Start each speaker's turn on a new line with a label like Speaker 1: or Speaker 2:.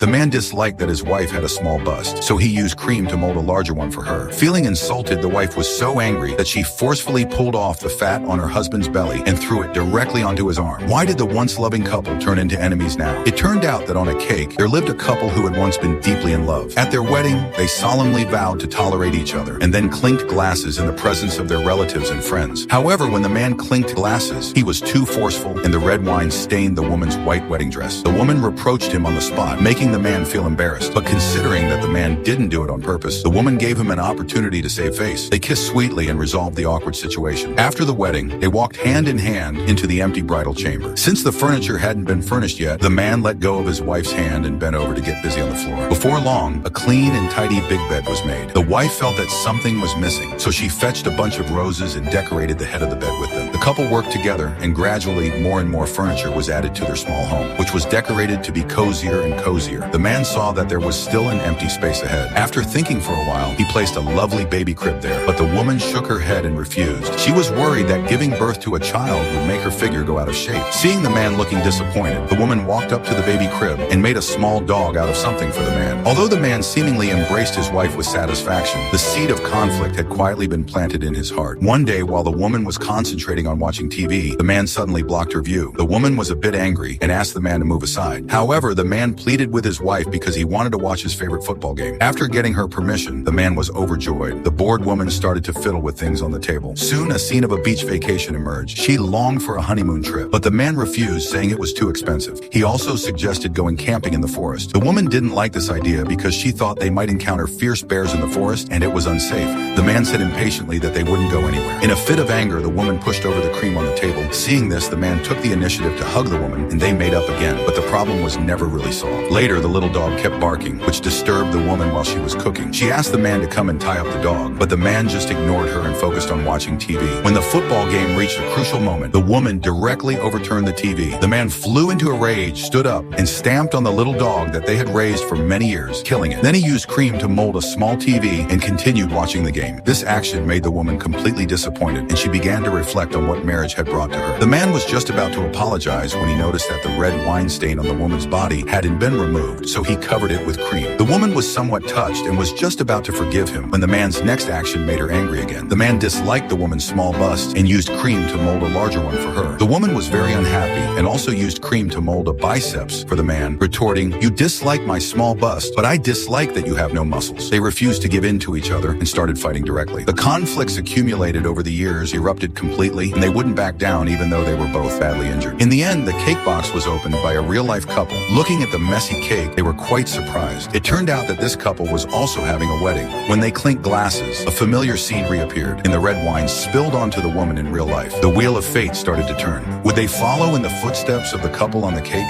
Speaker 1: The man disliked that his wife had a small bust, so he used cream to mold a larger one for her. Feeling insulted, the wife was so angry that she forcefully pulled off the fat on her husband's belly and threw it directly onto his arm. Why did the once loving couple turn into enemies now? It turned out that on a cake, there lived a couple who had once been deeply in love. At their wedding, they solemnly vowed to tolerate each other and then clinked glasses in the presence of their relatives and friends. However, when the man clinked glasses, he was too forceful and the red wine stained the woman's white wedding dress. The woman reproached him on the spot, making the man feel embarrassed. But considering that the man didn't do it on purpose, the woman gave him an opportunity to save face. They kissed sweetly and resolved the awkward situation. After the wedding, they walked hand in hand into the empty bridal chamber. Since the furniture hadn't been furnished yet, the man let go of his wife's hand and bent over to get busy on the floor. Before long, a clean and tidy big bed was made. The wife felt that something was missing, so she fetched a bunch of roses and decorated the head of the bed with them. The couple worked together, and gradually more and more furniture was added to their small home, which was decorated to be cozier and cozier. The man saw that there was still an empty space ahead. After thinking for a while, he placed a lovely baby crib there, but the woman shook her head and refused. She was worried that giving birth to a child would make her figure go out of shape. Seeing the man looking disappointed, the woman walked up to the baby crib and made a small dog out of something for the man. Although the man seemingly embraced his wife with satisfaction, the seed of conflict had quietly been planted in his heart. One day, while the woman was concentrating on watching TV, the man suddenly blocked her view. The woman was a bit angry and asked the man to move aside. However, the man pleaded with his wife because he wanted to watch his favorite football game. After getting her permission, the man was overjoyed. The bored woman started to fiddle with things on the table. Soon, a scene of a beach vacation emerged. She longed for a honeymoon trip, but the man refused, saying it was too expensive. He also suggested going camping in the forest. The woman didn't like this idea because she thought they might encounter fierce bears in the forest and it was unsafe. The man said impatiently that they wouldn't go anywhere. In a fit of anger, the woman pushed over the cream on the table. Seeing this, the man took the initiative to hug the woman and they made up again, but the problem was never really solved. Later, the little dog kept barking, which disturbed the woman while she was cooking. She asked the man to come and tie up the dog, but the man just ignored her and focused on watching TV. When the football game reached a crucial moment, the woman directly overturned the TV. The man flew into a rage, stood up, and stamped on the little dog that they had raised for many years, killing it. Then he used cream to mold a small TV and continued watching the game. This action made the woman completely disappointed, and she began to reflect on what marriage had brought to her. The man was just about to apologize when he noticed that the red wine stain on the woman's body hadn't been removed, so he covered it with cream. The woman was somewhat touched and was just about to forgive him when the man's next action made her angry again. The man disliked the woman's small bust and used cream to mold a larger one for her. The woman was very unhappy and also used cream to mold a biceps for the man, retorting, "You dislike my small bust, but I dislike that you have no muscles." They refused to give in to each other and started fighting directly. The conflicts accumulated over the years, erupted completely, and they wouldn't back down even though they were both badly injured. In the end, the cake box was opened by a real-life couple. Looking at the messy cake, they were quite surprised. It turned out that this couple was also having a wedding. When they clinked glasses, a familiar scene reappeared, and the red wine spilled onto the woman in real life. The wheel of fate started to turn. Would they follow in the footsteps of the couple on the cake?